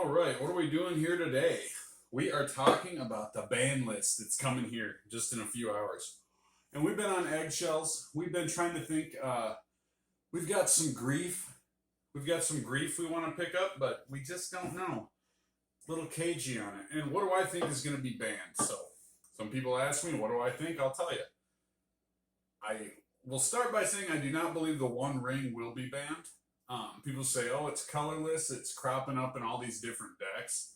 All right, what are we doing here today? We are talking about the ban list that's coming here just in a few hours. And we've been on eggshells. We've been trying to think. We've got some grief. We've got some grief we want to pick up, but we just don't know. A little cagey on it. And what do I think is going to be banned? So, some people ask me, what do I think? I'll tell you. I will start by saying I do not believe the One Ring will be banned. People say, oh, it's colorless, it's cropping up in all these different decks.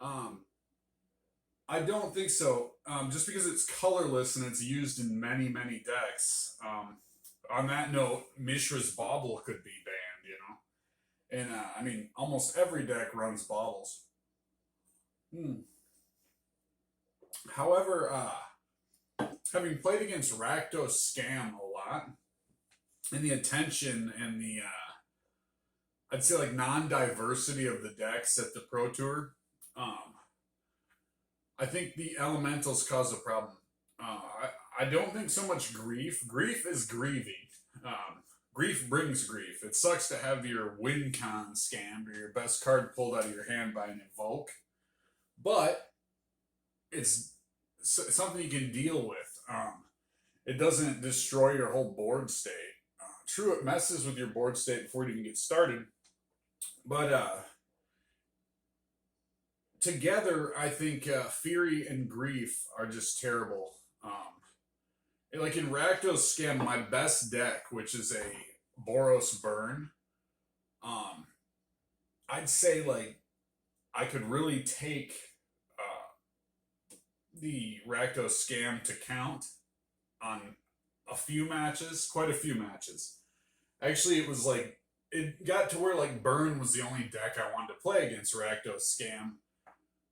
I don't think so. Just because it's colorless and it's used in many, many decks. On that note, Mishra's Bauble could be banned, you know? And, I mean, almost every deck runs Baubles. However, having played against Rakdos Scam a lot, and the attention and the I'd say like non-diversity of the decks at the Pro Tour. I think the elementals cause a problem. I don't think so much grief. Grief is grieving. Grief brings grief. It sucks to have your win con scammed or your best card pulled out of your hand by an evoke, but it's something you can deal with. It doesn't destroy your whole board state. True, it messes with your board state before you even get started. But together, I think Fury and Grief are just terrible. Like in Rakdos Scam, my best deck, which is a Boros Burn, I'd say like I could really take the Rakdos Scam to count on a few matches, quite a few matches. Actually, it was like it got to where like Burn was the only deck I wanted to play against Rakdos Scam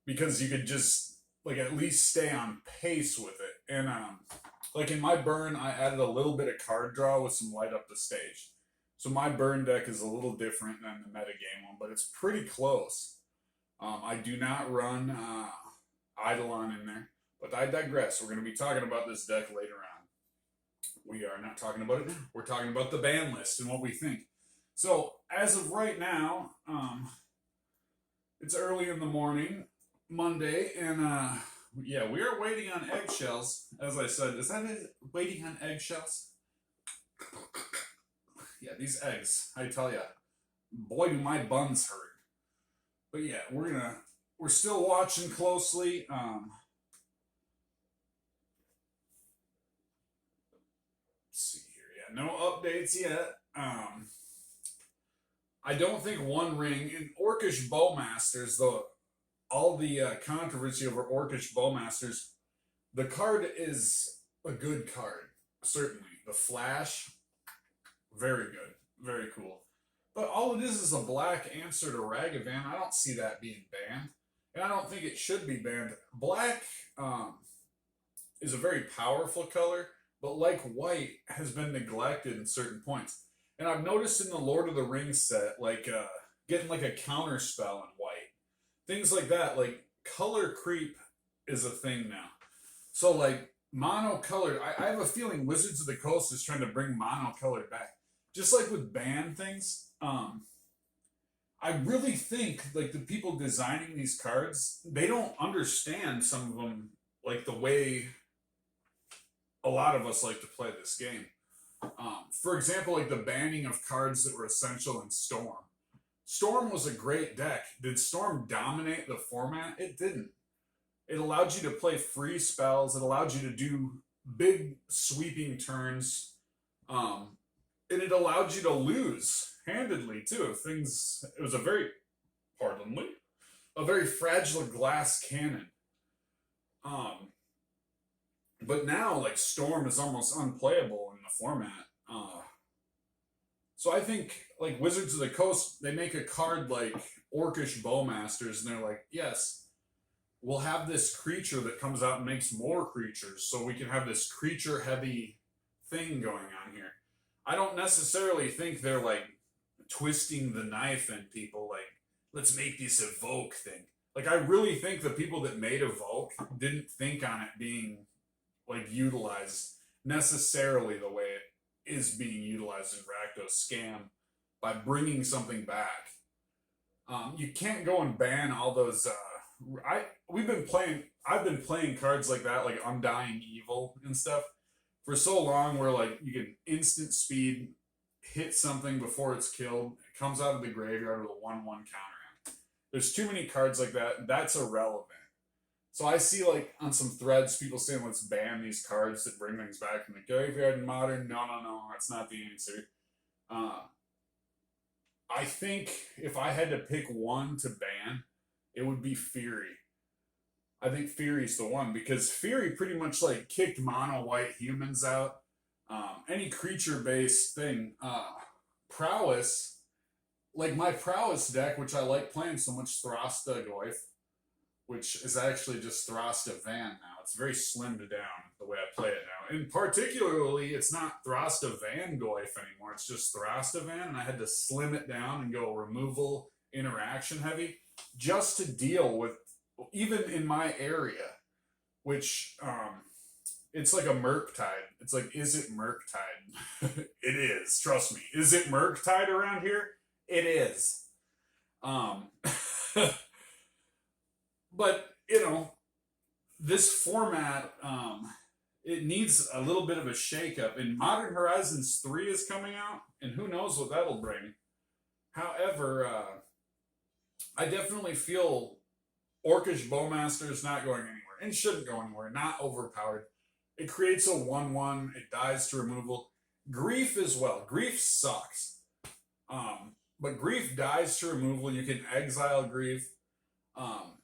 because you could just like at least stay on pace with it. And like in my Burn, I added a little bit of card draw with some light up the stage. So my Burn deck is a little different than the metagame one, but it's pretty close. I do not run Eidolon in there, but I digress. We're going to be talking about this deck later on. We are not talking about it now. We're talking about the ban list and what we think. So, as of right now, it's early in the morning, Monday, and yeah, we are waiting on eggshells. As I said, is that it? Waiting on eggshells? Yeah, these eggs, I tell ya, boy, do my buns hurt. But yeah, we're still watching closely. Let's see here. Yeah, no updates yet. I don't think One Ring in Orcish Bowmasters, though, all the controversy over Orcish Bowmasters, the card is a good card, certainly. The Flash, very good, very cool. But all it is a black answer to Ragavan. I don't see that being banned, and I don't think it should be banned. Black is a very powerful color, but like white, has been neglected in certain points. And I've noticed in the Lord of the Rings set, like getting like a counter spell in white, things like that. Like color creep is a thing now. So like monocolored, I have a feeling Wizards of the Coast is trying to bring monocolored back, just like with band things. I really think like the people designing these cards, they don't understand some of them like the way a lot of us like to play this game. For example, like the banning of cards that were essential in Storm. Storm was a great deck. Did Storm dominate the format? It didn't. It allowed you to play free spells. It allowed you to do big sweeping turns. And it allowed you to lose handedly too. It was a very, pardonly, a very fragile glass cannon. But now, like, Storm is almost unplayable in the format. So I think, like, Wizards of the Coast, they make a card like Orcish Bowmasters, and they're like, yes, we'll have this creature that comes out and makes more creatures, so we can have this creature-heavy thing going on here. I don't necessarily think they're, like, twisting the knife in people, like, let's make this Evoke thing. Like, I really think the people that made Evoke didn't think on it being like utilized necessarily the way it is being utilized in Rakdos Scam by bringing something back. You can't go and ban all those. I've been playing cards like that, like Undying Evil and stuff, for so long. Where like you can instant speed hit something before it's killed. It comes out of the graveyard with a 1/1 counter. There's too many cards like that. That's irrelevant. So I see like on some threads people saying let's ban these cards that bring things back from the graveyard in Modern. No, no, no, that's not the answer. Uh, I think if I had to pick one to ban, it would be Fury. I think Fury's the one because Fury pretty much like kicked mono white humans out. Any creature based thing, prowess, like my prowess deck, which I like playing so much, Throsta Goyf, which is actually just Throsta Van now. It's very slimmed down the way I play it now. And particularly, it's not Throsta Van Goyf anymore. It's just Throsta Van, and I had to slim it down and go removal interaction heavy just to deal with, even in my area, which it's like a Murktide. It's like, is it Murktide? It is. Trust me. Is it Murktide around here? It is. Um, but you know, this format, it needs a little bit of a shakeup. And Modern Horizons 3 is coming out, and who knows what that'll bring. However, I definitely feel Orcish Bowmaster is not going anywhere and shouldn't go anywhere. Not overpowered. It creates a 1/1. It dies to removal. Grief as well. Grief sucks. But Grief dies to removal. You can exile Grief. Um,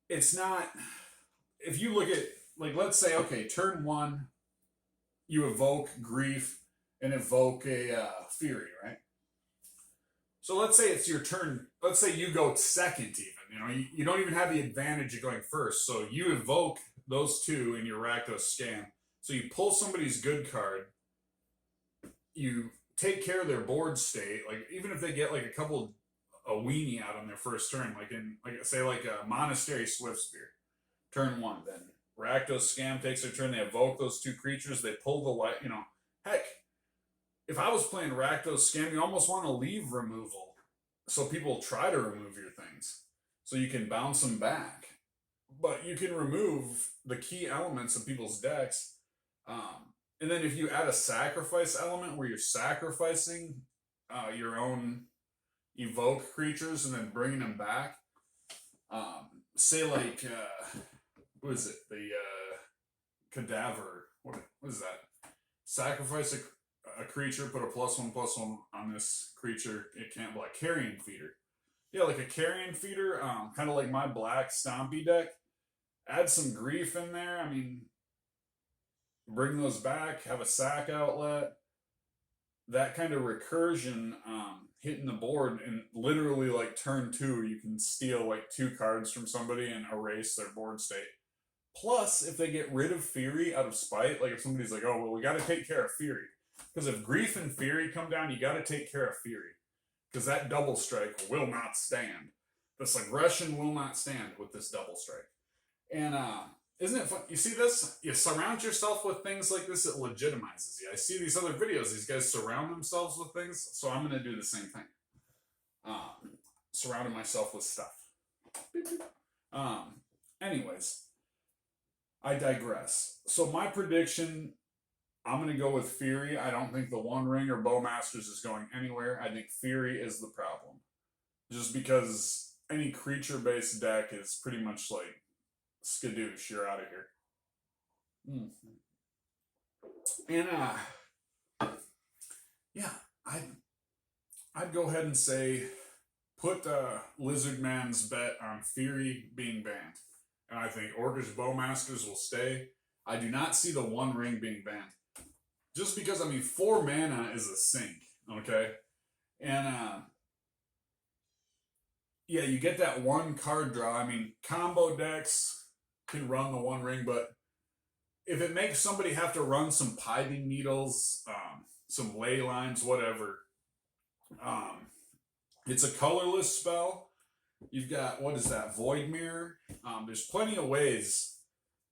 it's not. If you look at, like, let's say, okay, turn one, you evoke Grief and evoke a Fury, right? So let's say it's your turn. Let's say you go second, even. You know, you don't even have the advantage of going first. So you evoke those two in your Rakdos Scam. So you pull somebody's good card. You take care of their board state. Like even if they get like a weenie out on their first turn, like in say like a Monastery Swiftspear, turn one. Then Rakdos Scam takes their turn. They evoke those two creatures. They pull the white. You know, heck, if I was playing Rakdos Scam, you almost want to leave removal, so people try to remove your things, so you can bounce them back. But you can remove the key elements of people's decks, and then if you add a sacrifice element where you're sacrificing your own evoke creatures and then bringing them back, say like what is it? The cadaver. What is that? Sacrifice a creature, put a +1/+1 on this creature. It can't block. Carrion Feeder. Yeah, like a Carrion Feeder, kind of like my black Stompy deck. Add some Grief in there. I mean, bring those back. Have a sack outlet. That kind of recursion hitting the board, and literally like turn two, you can steal like 2 cards from somebody and erase their board state. Plus, if they get rid of Fury out of spite, like if somebody's like, oh, well, we got to take care of Fury. Because if Grief and Fury come down, you got to take care of Fury. Because that double strike will not stand. This aggression will not stand with this double strike. And isn't it fun? You see this? You surround yourself with things like this, it legitimizes you. I see these other videos. These guys surround themselves with things. So I'm going to do the same thing. Surrounding myself with stuff. Anyways, I digress. So my prediction, I'm going to go with Fury. I don't think the One Ring or Bowmasters is going anywhere. I think Fury is the problem. Just because any creature-based deck is pretty much like skadoosh, you're out of here. And yeah, I'd go ahead and say put Lizard Man's bet on Fury being banned. And I think Orcish Bowmasters will stay. I do not see the One Ring being banned. Just because, I mean, 4 mana is a sink, okay? And, yeah, you get that 1 card draw. I mean, combo decks can run the One Ring, but if it makes somebody have to run some Pithing Needles, some Ley Lines, whatever, it's a colorless spell. You've got, what is that, Void Mirror? There's plenty of ways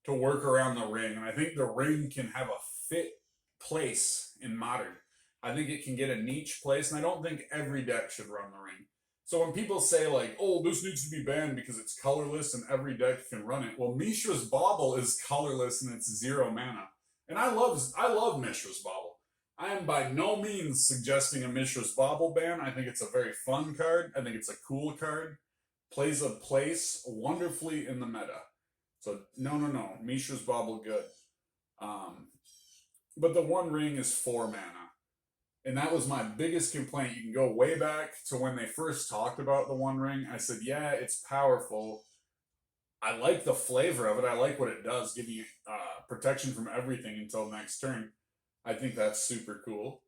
to work around the ring, and I think the ring can have a fit place in Modern. I think it can get a niche place, and I don't think every deck should run the ring. So when people say like, "Oh, this needs to be banned because it's colorless and every deck can run it," well, Mishra's Bauble is colorless and it's 0 mana, and I love Mishra's Bauble. I am by no means suggesting a Mishra's Bauble ban. I think it's a very fun card. I think it's a cool card. Plays a place wonderfully in the meta. So no. Mishra's Bauble good. Um, but the One Ring is 4 mana. And that was my biggest complaint. You can go way back to when they first talked about the One Ring. I said, yeah, it's powerful. I like the flavor of it. I like what it does, give you protection from everything until next turn. I think that's super cool.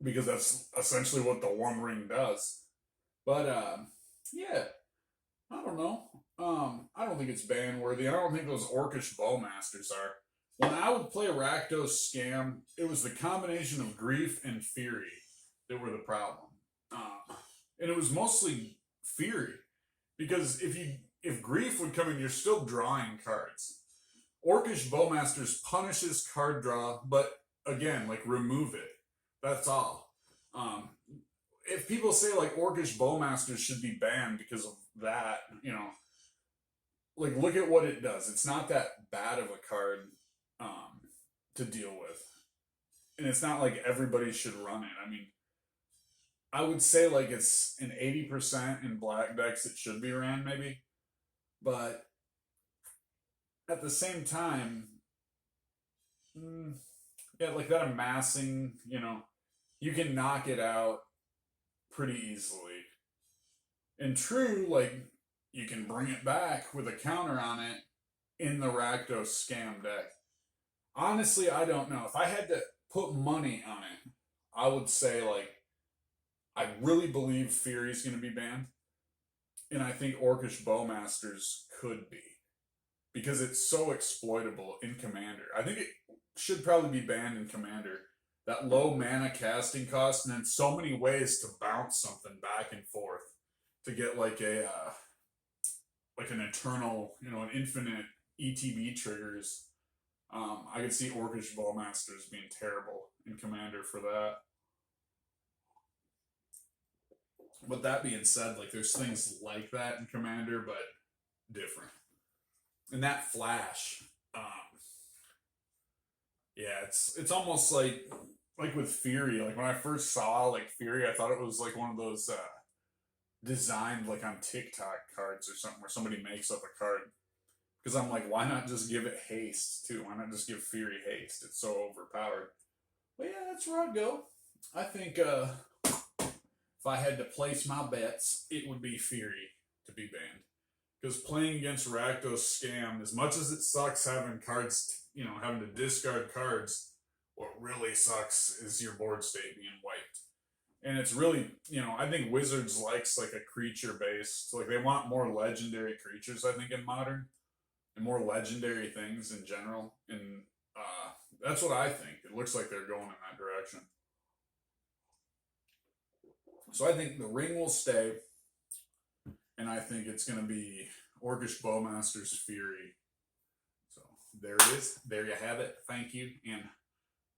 Because that's essentially what the One Ring does. But yeah, I don't know. I don't think it's ban worthy. I don't think those Orcish Bowmasters are. When I would play Rakdos Scam, it was the combination of Grief and Fury that were the problem, and it was mostly Fury, because if Grief would come in, you're still drawing cards. Orcish Bowmasters punishes card draw, but again, like, remove it. That's all. If people say like Orcish Bowmasters should be banned because of that, like, look at what it does. It's not that bad of a card to deal with. And it's not like everybody should run it. I mean, I would say like it's an 80% in black decks it should be ran, maybe. But at the same time, yeah, like that amassing, you can knock it out pretty easily. And true, like, you can bring it back with a counter on it in the Rakdos Scam deck. Honestly, I don't know. If I had to put money on it, I would say, like, I really believe Fury's going to be banned. And I think Orcish Bowmasters could be. Because it's so exploitable in Commander. I think it should probably be banned in Commander. That low mana casting cost, and then so many ways to bounce something back and forth to get like an eternal, an infinite ETB triggers. I could see Orcish Bowmasters being terrible in Commander for that. But that being said, like, there's things like that in Commander, but different. And that flash, yeah, it's almost like with Fury. Like, when I first saw like Fury, I thought it was like one of those designed like on TikTok cards or something, where somebody makes up a card. Because I'm like, why not just give it haste too? Why not just give Fury haste? It's so overpowered. But yeah, that's where I'd go. I think if I had to place my bets, it would be Fury to be banned. Because playing against Rakdos Scam, as much as it sucks having cards, having to discard cards, what really sucks is your board state being wiped. And it's really, I think Wizards likes like a creature based, like they want more legendary creatures, I think, in Modern, and more legendary things in general. And that's what I think. It looks like they're going in that direction. So I think the ring will stay, and I think it's going to be Orcish Bowmasters Fury. So there it is. There you have it. Thank you, and